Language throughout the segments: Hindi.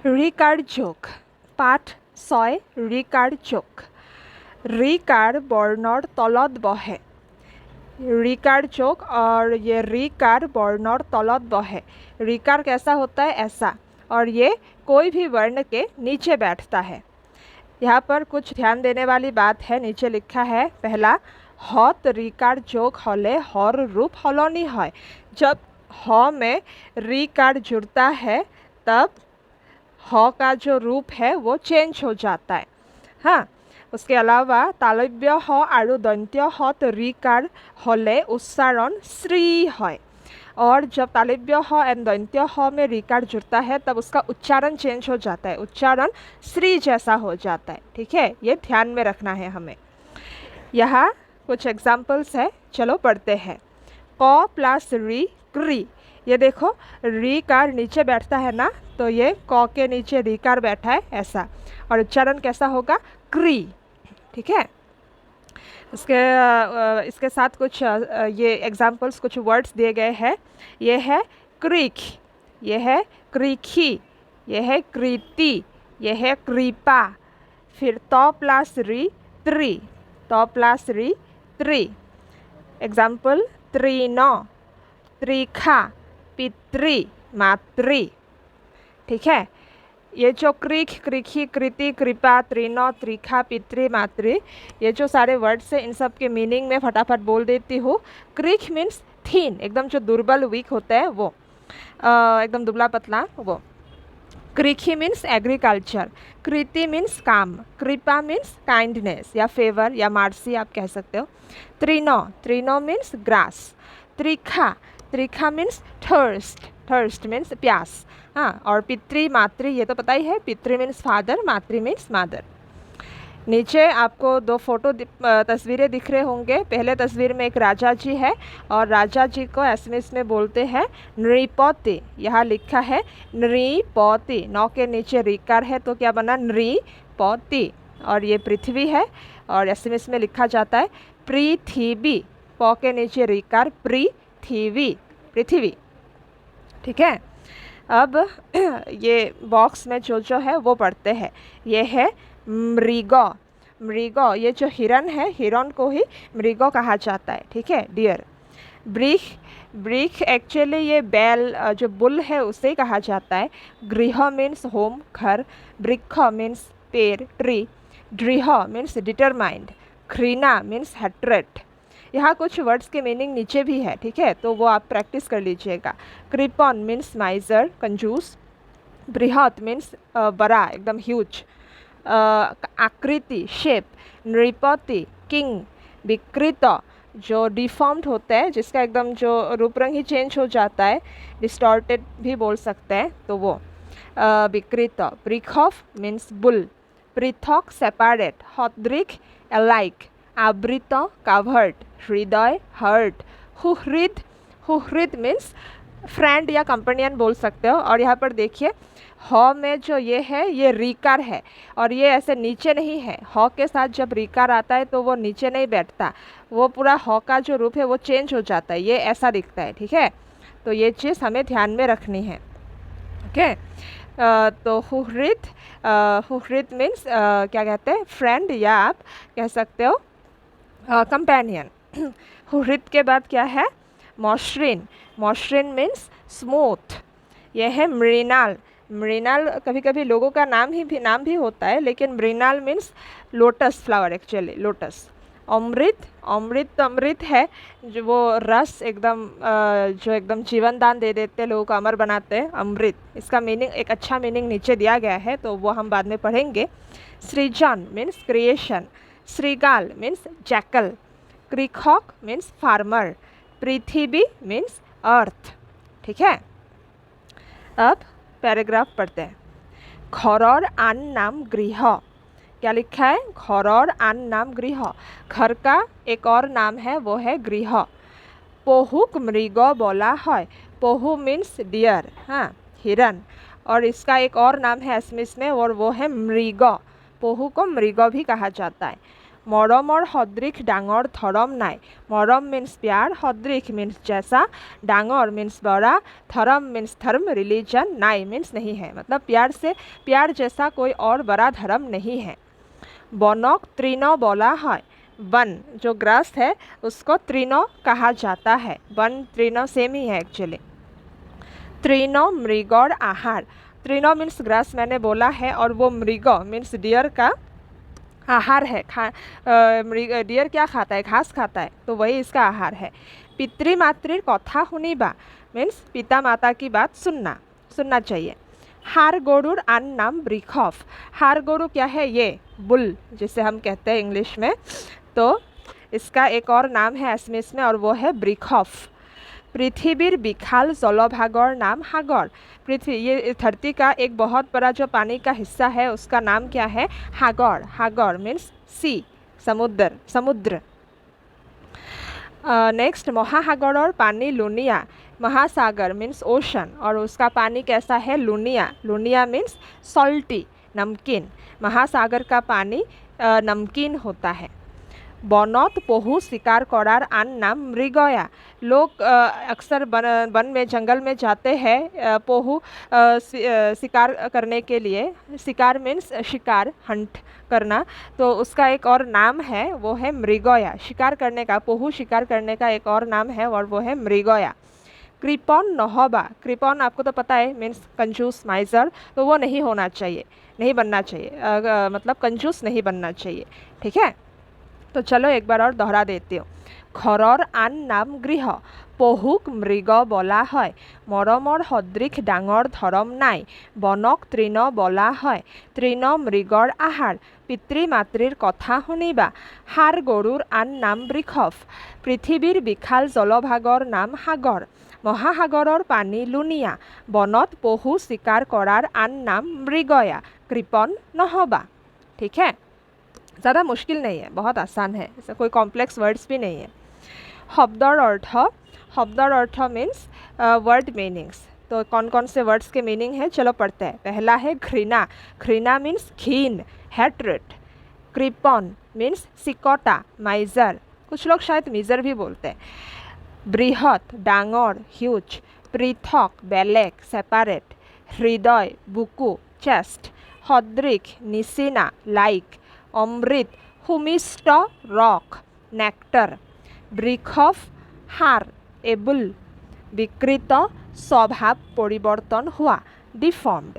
ৰিকাৰ যোগ পাঠ 6 ৰিকাৰ যোগ ৰিকাৰ বৰ্ণৰ তলত বহে ৰিকাৰ जोक और ये रीकार वर्णों तलत बहे। रीकार कैसा होता है? ऐसा, और ये कोई भी वर्ण के नीचे बैठता है। यहाँ पर कुछ ध्यान देने वाली बात है। नीचे लिखा है पहला हत रीकार जोक हले हर रूप हलनी है। जब ह में रीकार जुड़ता है तब ह का जो रूप है वो चेंज हो जाता है। हाँ, उसके अलावा तालव्य ह और दंत्य हत रीकार हले उच्चारण श्री है, और जब तालव्य ह एंड दंत्य ह में रीकार जुड़ता है तब उसका उच्चारण चेंज हो जाता है, उच्चारण श्री जैसा हो जाता है। ठीक है, ये ध्यान में रखना है हमें। यहाँ कुछ एग्जाम्पल्स है, चलो पढ़ते हैं। क प्लस री क्री, ये देखो रीकार नीचे बैठता है ना, तो ये क के नीचे रीकार बैठा है ऐसा, और उच्चारण कैसा होगा? क्री। ठीक है, इसके साथ कुछ ये एग्जाम्पल्स, कुछ वर्ड्स दिए गए हैं। ये है क्रीक, ये है क्रीखी, ये है कृति, ये है कृपा। फिर तो प्लस री त्रि, तो प्लस री त्रि। एग्जाम्पल त्रिनो, त्रिखा, पितृ, मातृ। ठीक है, ये जो क्रीख, क्रीखी, कृति, कृपा, त्रिनो, त्रिखा, पितृ, मातृ, ये जो सारे वर्ड्स हैं, इन सब के मीनिंग में फटाफट बोल देती हूँ। क्रीख मीन्स थीन, एकदम जो दुर्बल वीक होता है वो, एकदम दुबला पतला वो। क्रीखी मीन्स एग्रीकल्चर, कृति मीन्स काम, कृपा मीन्स काइंडनेस या फेवर या मार्सी आप कह सकते हो। त्रिनो, त्रिनो मीन्स ग्रास। त्रिखा, त्रिखा मीन्स थर्स्ट, थर्स्ट मीन्स प्यास। हाँ, और पितृ मातृ ये तो पता ही है, पितृ मीन्स फादर, मातृ मीन्स मदर। नीचे आपको दो फोटो तस्वीरें दिख रहे होंगे। पहले तस्वीर में एक राजा जी है, और राजा जी को एसएमएस में बोलते हैं नृपति। यहाँ लिखा है नृपति, नौ के नीचे रीकार है तो क्या बना? नृपति। और ये पृथ्वी है, और एसएमएस में लिखा जाता है पृथ्वी, प के नीचे रीकार पृथ्वी, पृथ्वी। ठीक है, अब ये बॉक्स में जो है वो पढ़ते हैं। ये है मृगो, मृगो, ये जो हिरन है, हिरन को ही मृगो कहा जाता है। ठीक है, डियर। ब्रिख, ब्रिख एक्चुअली ये बैल जो बुल है उसे कहा जाता है। गृह मीन्स होम, घर। वृक्ष मीन्स पेड़, ट्री। दृढ़ मीन्स डिटरमाइंड। घृणा मीन्स हेट्रेट। यहाँ कुछ वर्ड्स के मीनिंग नीचे भी है, ठीक है, तो वो आप प्रैक्टिस कर लीजिएगा। कृपन मीन्स माइजर, कंजूस। बृहत मीन्स बड़ा, एकदम ह्यूज। आकृति, शेप। नृपति, किंग। विकृत, जो डिफॉर्म्ड होता है, जिसका एकदम जो रूप रंग ही चेंज हो जाता है, डिस्टॉर्टेड भी बोल सकते हैं, तो वो विकृत। ब्रिखॉफ मीन्स बुल। पृथक, सेपरेट। हद्रिक, अलाइक। आवृत, कवर्ड। हृदय, हर्ट। हुहृद, हुहृद मीन्स फ्रेंड या कंपेनियन बोल सकते हो। और यहाँ पर देखिए ह में जो ये है ये रीकार है, और ये ऐसे नीचे नहीं है। ह के साथ जब रीकार आता है तो वो नीचे नहीं बैठता, वो पूरा ह का जो रूप है वो चेंज हो जाता है, ये ऐसा दिखता है। ठीक है, तो ये चीज़ हमें ध्यान में रखनी है। ओके, तो हुहृद, हुहृद मीन्स क्या कहते हैं? फ्रेंड, या आप कह सकते हो कंपेनियन। हुहृद के बाद क्या है? मॉश्रिन, मॉश्रिन मीन्स स्मूथ। यह है मृणाल, मृणाल कभी कभी लोगों का नाम भी होता है, लेकिन मृणाल means lotus flower, actually lotus. अमृत, अमृत तो अमृत है, जो वो रस एकदम जो एकदम जीवन दान दे देते हैं, लोगों को अमर बनाते हैं, अमृत। इसका मीनिंग, एक अच्छा मीनिंग नीचे दिया गया है, तो वो हम बाद में पढ़ेंगे। सृजन मीन्स क्रिएशन। श्रीगाल मीन्स जैकल। क्रिखॉक मीन्स फार्मर। पृथ्वी मीन्स अर्थ। ठीक है, अब पैराग्राफ पढ़ते हैं। घरर आन नाम गृह, क्या लिखा है? घरर आन नाम गृह, घर का एक और नाम है वो है गृह। पहुक मृग बोला है, पहु मीन्स डियर, हाँ हिरन, और इसका एक और नाम है एसएमएस में, और वो है मृग। पहु को मृग भी कहा जाता है। मरमर सदृश डांगर धरम नाई। मरम मीन्स प्यार, सदृश मीन्स जैसा, डांगर मीन्स बड़ा, धर्म मीन्स धर्म रिलीजन, नाई मीन्स नहीं है। मतलब प्यार जैसा कोई और बड़ा धर्म नहीं है। बनक तृण बोला है। वन जो ग्रास है उसको तृण कहा जाता है। वन तृण सेम ही है एक्चुअली। तृण मृगर आहार। तृण मीन्स ग्रास मैंने बोला है, और वो मृग मीन्स डियर का आहार है। डियर क्या खाता है? घास खाता है, तो वही इसका आहार है। पितृमातृ कथा शुनिबा मीन्स पिता माता की बात सुनना चाहिए। हार गोरुर आन नाम ब्रिखफ। हार गोरु क्या है? ये बुल जिसे हम कहते हैं इंग्लिश में, तो इसका एक और नाम है एसमिस में, और वो है ब्रिखफ। पृथ्वीर विशाल जलभागर नाम सागर। पृथ्वी ये धरती का एक बहुत बड़ा जो पानी का हिस्सा है उसका नाम क्या है? सागर। सागर मीन्स सी, समुद्र। नेक्स्ट, महासागर पानी लुनिया। महासागर मीन्स ओशन, और उसका पानी कैसा है? लुनिया। लुनिया मीन्स सॉल्टी, नमकीन। महासागर का पानी नमकीन होता है। बनत पहु शिकार करार आन नाम मृगया। लोग अक्सर वन में जंगल में जाते हैं पहु शिकार करने के लिए। शिकार मीन्स शिकार, हंट करना, तो उसका एक और नाम है वो है मृगया। शिकार करने का, पहु शिकार करने का एक और नाम है और वो है मृगया। कृपन नहबा। कृपन आपको तो पता है मीन्स कंजूस, माइजर, तो वो नहीं होना चाहिए, नहीं बनना चाहिए, मतलब कंजूस नहीं बनना चाहिए। ठीक है, तो चलो एक बार और दोहरा देती हूँ। घरर आन नाम गृह। पहुक मृग बोला है। मरमर सदृश डांगर धरम नाई। बनक तृण बोला है। तृण मृगर आहार। पितृ मातृर कथा शुनिबा। हार गरुर आन नाम बृषभ। पृथ्वीर विशाल जलभागर नाम सागर। महासागरर पानी लुनिया। बनत पहु शिकार करार आन नाम मृगया। कृपन नहबा। ठीक है, ज़्यादा मुश्किल नहीं है, बहुत आसान है, ऐसा कोई कॉम्प्लेक्स वर्ड्स भी नहीं है। शब्दर अर्थ। शब्दर अर्थ मीन्स वर्ड मीनिंग्स। तो कौन कौन से वर्ड्स के मीनिंग है चलो पढ़ते हैं। पहला है घृणा। घृणा मीन्स घिन, हैट्रेट। कृपन मीन्स सिकोटा, माइजर, कुछ लोग शायद मिजर भी बोलते हैं। बृहत डांगर, ह्यूज। पृथक बेलेग, सेपारेट। हृदय बुकु, चेस्ट। सदृश निचिना, लाइक। अमृत सुमिष्ट, रक, नेक्टर। बृषभ हार, एबुल। विकृत स्वभाव परिवर्तन हुआ, डिफॉर्म्ड।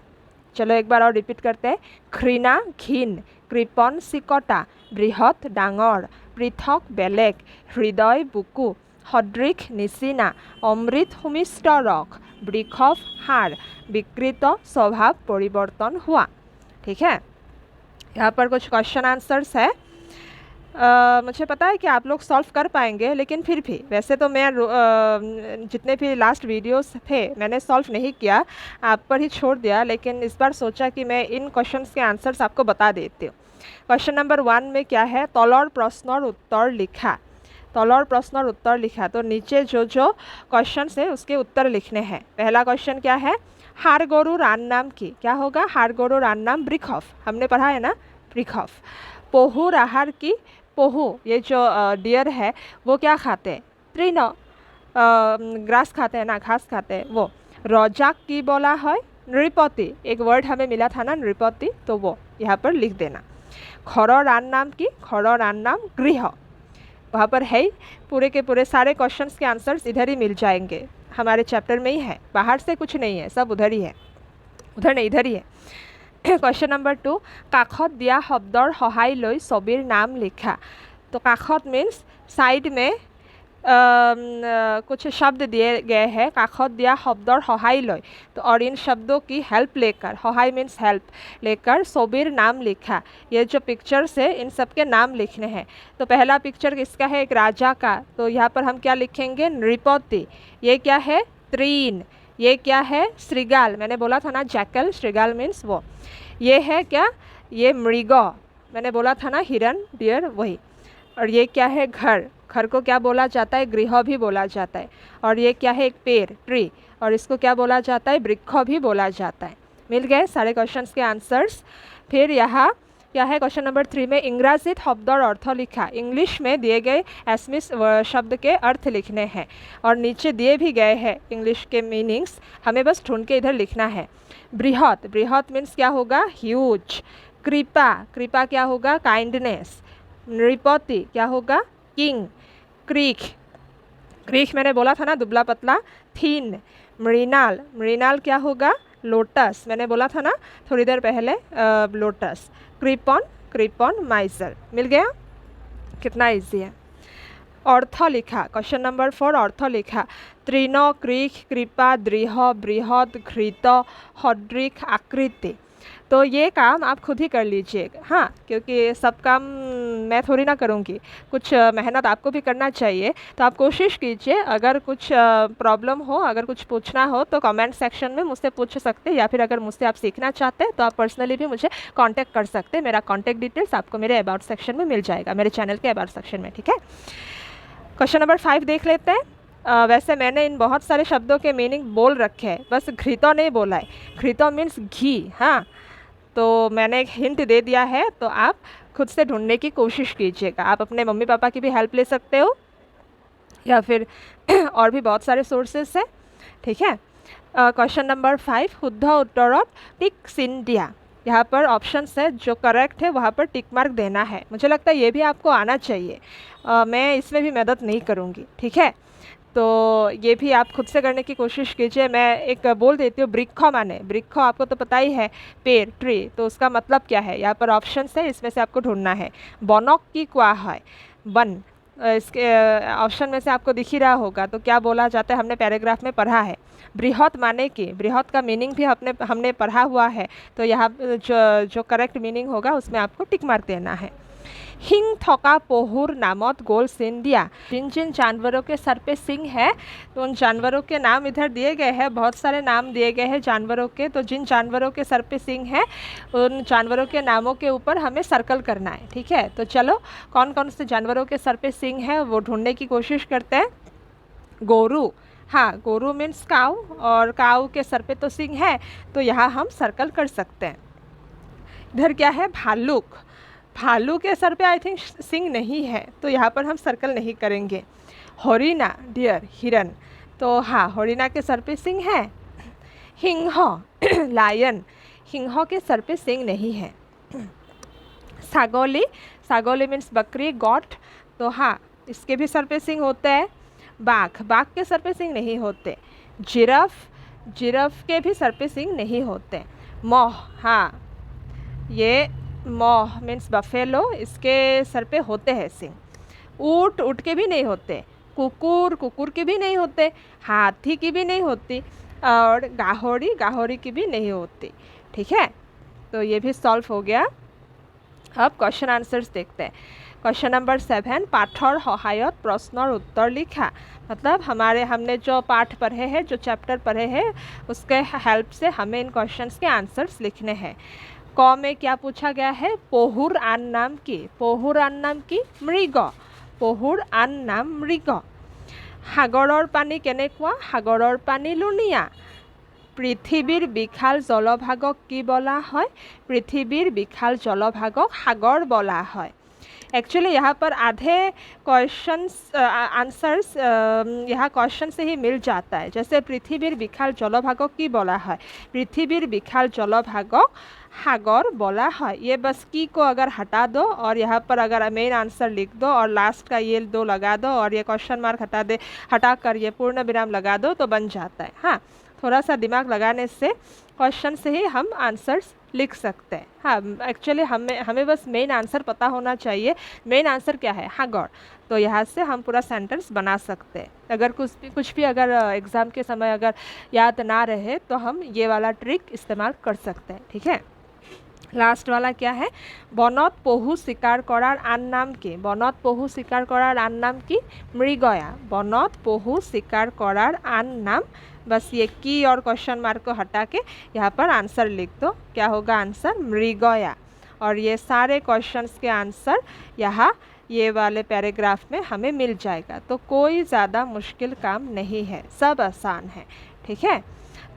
चलो एक बार और रिपीट करते हैं। घृणा घिन, कृपन सिकटा, बृहत डांगर, पृथक बेलेग, हृदय बुकु, सदृश निचिना, अमृत सुमिष्ट रक, बृषभ हार, विकृत स्वभाव परिवर्तन हुआ। ठीक है, यहाँ पर कुछ क्वेश्चन आंसर्स है। मुझे पता है कि आप लोग सॉल्व कर पाएंगे, लेकिन फिर भी वैसे तो मैं जितने भी लास्ट वीडियोस थे मैंने सॉल्व नहीं किया, आप पर ही छोड़ दिया, लेकिन इस बार सोचा कि मैं इन क्वेश्चंस के आंसर्स आपको बता देती हूँ। क्वेश्चन नंबर 1 में क्या है? तलर प्रश्न और उत्तर लिखा। तलर प्रश्न और उत्तर लिखा, तो नीचे जो जो क्वेश्चन है उसके उत्तर लिखने हैं। पहला क्वेश्चन क्या है? हार गरुर आन नाम की, क्या होगा? हार गरुर आन नाम बृषभ, हमने पढ़ा है ना, बृषभ। पहुर आहार की, पहु ये जो डियर है वो क्या खाते हैं? तृण, ग्रास खाते हैं ना, घास खाते हैं वो। रजाक की बोला है? नृपति, एक वर्ड हमें मिला था ना नृपति, तो वो यहाँ पर लिख देना। खरर आन नाम की, खरर आन नाम गृह, वहाँ पर है ही। पूरे के पूरे सारे क्वेश्चंस के आंसर्स इधर ही मिल जाएंगे, हमारे चैप्टर में ही है, बाहर से कुछ नहीं है, सब उधर ही है, उधर नहीं इधर ही है। क्वेश्चन नंबर 2, काखत दिया शब्दर सहाय लई छबिर नाम लिखा। तो काखत मीन्स साइड में कुछ शब्द दिए गए हैं, काखत दिया शब्दर सहाय लई, तो और इन शब्दों की हेल्प लेकर, सहाय मीन्स हेल्प लेकर छबिर नाम लिखा। ये जो पिक्चर्स है इन सब के नाम लिखने हैं। तो पहला पिक्चर किसका है? एक राजा का, तो यहाँ पर हम क्या लिखेंगे? नृपति। ये क्या है? तृण। ये क्या है? श्रृगाल, मैंने बोला था ना जैकल, श्रृगाल मीन्स वो। ये है क्या? ये मृग, मैंने बोला था ना हिरन, डियर, वही। और ये क्या है? घर। घर को क्या बोला जाता है? गृह भी बोला जाता है। और ये क्या है? एक पेड़, ट्री, और इसको क्या बोला जाता है? वृक्ष भी बोला जाता है। मिल गए सारे क्वेश्चंस के आंसर्स। फिर यहाँ क्या है क्वेश्चन नंबर 3 में इंग्रजीत शब्द और अर्थ लिखा। इंग्लिश में दिए गए एसमिस शब्द के अर्थ लिखने हैं और नीचे दिए भी गए हैं इंग्लिश के मीनिंग्स, हमें बस ढूंढ के इधर लिखना है। बृहत, बृहत मीन्स क्या होगा, ह्यूज। कृपा, कृपा क्या होगा, काइंडनेस। नृपति क्या होगा, किंग। क्रीक, क्रीक मैंने बोला था ना दुबला पतला, थीन। मृणाल, मृणाल क्या होगा, लोटस, मैंने बोला था ना थोड़ी देर पहले लोटस। क्रिपॉन, क्रिपॉन माइजर। मिल गया, कितना इजी है। अर्थ लिखा, क्वेश्चन नंबर 4 अर्थ लिखा। तृण, क्रीक, कृपा, दृह, बृहद, घृत, हड्रिक, आकृति। तो ये काम आप खुद ही कर लीजिए, हाँ, क्योंकि सब काम मैं थोड़ी ना करूँगी, कुछ मेहनत आपको भी करना चाहिए। तो आप कोशिश कीजिए, अगर कुछ प्रॉब्लम हो, अगर कुछ पूछना हो तो कमेंट सेक्शन में मुझसे पूछ सकते हैं, या फिर अगर मुझसे आप सीखना चाहते हैं तो आप पर्सनली भी मुझे कांटेक्ट कर सकते हैं। मेरा कांटेक्ट डिटेल्स आपको मेरे अबाउट सेक्शन में मिल जाएगा, मेरे चैनल के अबाउट सेक्शन में, ठीक है। क्वेश्चन नंबर 5 देख लेते हैं। वैसे मैंने इन बहुत सारे शब्दों के मीनिंग बोल रखे हैं, बस घृतो नहीं बोला है। घृतो मीन्स घी, हाँ, तो मैंने एक हिंट दे दिया है, तो आप खुद से ढूंढने की कोशिश कीजिएगा। आप अपने मम्मी पापा की भी हेल्प ले सकते हो, या फिर और भी बहुत सारे सोर्सेस हैं, ठीक है। क्वेश्चन नंबर 5 शुद्ध उत्तर टिक चिन्ह दिया। यहाँ पर ऑप्शंस है, जो करेक्ट है वहाँ पर टिक मार्क देना है। मुझे लगता है ये भी आपको आना चाहिए, मैं इसमें भी मदद नहीं करूँगी, ठीक है। तो ये भी आप खुद से करने की कोशिश कीजिए। मैं एक बोल देती हूँ, वृक्ष माने, वृक्ष आपको तो पता ही है, पेड़, ट्री, तो उसका मतलब क्या है। यहाँ पर ऑप्शंस है, इसमें से आपको ढूंढना है। बनक की क्या है, वन, इसके ऑप्शन में से आपको दिख ही रहा होगा, तो क्या बोला जाता है, हमने पैराग्राफ में पढ़ा है। बृहत माने कि, बृहत का मीनिंग भी हमने पढ़ा हुआ है, तो यहाँ जो करेक्ट मीनिंग होगा उसमें आपको टिक मार्क देना है। हिंग थका पहुर नामत गोल चिन्ह दिया। जिन जिन जानवरों के सर पे सिंग है, तो उन जानवरों के नाम इधर दिए गए हैं, बहुत सारे नाम दिए गए हैं जानवरों के। तो जिन जानवरों के सर पे सिंग है, उन जानवरों के नामों के ऊपर हमें सर्कल करना है, ठीक है। तो चलो, कौन कौन से जानवरों के सर पे सिंग है वो ढूंढने की कोशिश करते हैं। गोरू, हाँ, गोरू मीन्स काऊ, और काऊ के सर पे तो सिंग है, तो यहाँ हम सर्कल कर सकते हैं। इधर क्या है, भालुक, भालू के सर पे आई थिंक सिंग नहीं है, तो यहाँ पर हम सर्कल नहीं करेंगे। हरिना, डियर, हिरन, तो हाँ, हरिना के सर पे सिंग है। हिंह, लायन, हिंह के सर पे सिंग नहीं है। सागोली, सागोली मीन्स बकरी, गॉट, तो हाँ, इसके भी सर पे सिंग होते हैं। बाघ, बाघ के सर पे सिंग नहीं होते। जिराफ, जिराफ के भी सर पे सिंग नहीं होते। मोह, हाँ, ये मोह मीन्स बफेलो, इसके सर पे होते हैं सिंग। ऊँट, ऊँट के भी नहीं होते। कुकुर, कुकुर के भी नहीं होते। हाथी की भी नहीं होती, और गाहोरी, गाहोरी की भी नहीं होती, ठीक है। तो ये भी सॉल्व हो गया। अब क्वेश्चन आंसर्स देखते हैं। क्वेश्चन नंबर 7 पाठर सहायत प्रश्न और उत्तर लिखा। मतलब हमने जो पाठ पढ़े हैं, जो चैप्टर पढ़े हैं, उसके हेल्प से हमें इन क्वेश्चंस के आंसर्स लिखने हैं। क में क्या पूछा गया है, पहुर आन नाम की, पहुर आन नाम की, मृग, पहुर आन नाम मृग। সাগৰৰ পানী কেনেকুৱা, সাগৰৰ পানী লুণীয়া। পৃথিৱীৰ বিশাল জলভাগক কি বলা হয়, পৃথিৱীৰ বিশাল জলভাগক সাগৰ বলা হয়। एक्चुअली यहाँ पर आधे क्वेश्चंस आंसर्स यहाँ क्वेश्चन से ही मिल जाता है। जैसे पृथ्वीर विशाल जलभागक की बोला है, पृथ्वीर विशाल जलभागक सागर बोला है। ये बस की को अगर हटा दो और यहाँ पर अगर मेन आंसर लिख दो और लास्ट का ये दो लगा दो और ये क्वेश्चन मार्क हटा कर ये पूर्ण विराम लगा दो तो बन जाता है। हाँ, थोड़ा सा दिमाग लगाने से क्वेश्चन से ही हम आंसर्स लिख सकते हैं। हाँ, एक्चुअली हमें बस मेन आंसर पता होना चाहिए। मेन आंसर क्या है, सागर, तो यहाँ से हम पूरा सेंटेंस बना सकते हैं। अगर कुछ भी अगर एग्ज़ाम के समय अगर याद ना रहे तो हम ये वाला ट्रिक इस्तेमाल कर सकते हैं, ठीक है। लास्ट वाला क्या है, बनत पहु शिकार करार आन नाम की, बनत पहु शिकार करार आन नाम की, मृगया। बनत पहु शिकार करार आन नाम, बस ये की और क्वेश्चन मार्क को हटा के यहाँ पर आंसर लिख दो। क्या होगा आंसर, मृगया। और ये सारे क्वेश्चंस के आंसर यहाँ ये वाले पैराग्राफ में हमें मिल जाएगा। तो कोई ज़्यादा मुश्किल काम नहीं है, सब आसान है, ठीक है।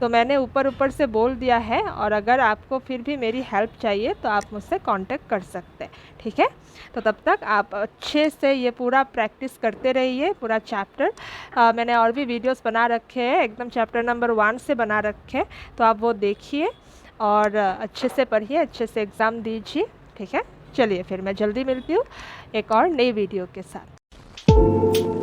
तो मैंने ऊपर ऊपर से बोल दिया है, और अगर आपको फिर भी मेरी हेल्प चाहिए तो आप मुझसे कांटेक्ट कर सकते हैं, ठीक है। तो तब तक आप अच्छे से ये पूरा प्रैक्टिस करते रहिए, पूरा चैप्टर। मैंने और भी वीडियोस बना रखे हैं, एकदम चैप्टर नंबर 1 से बना रखे हैं, तो आप वो देखिए और अच्छे से पढ़िए, अच्छे से एग्ज़ाम दीजिए, ठीक है। चलिए फिर मैं जल्दी मिलती हूँ एक और नई वीडियो के साथ।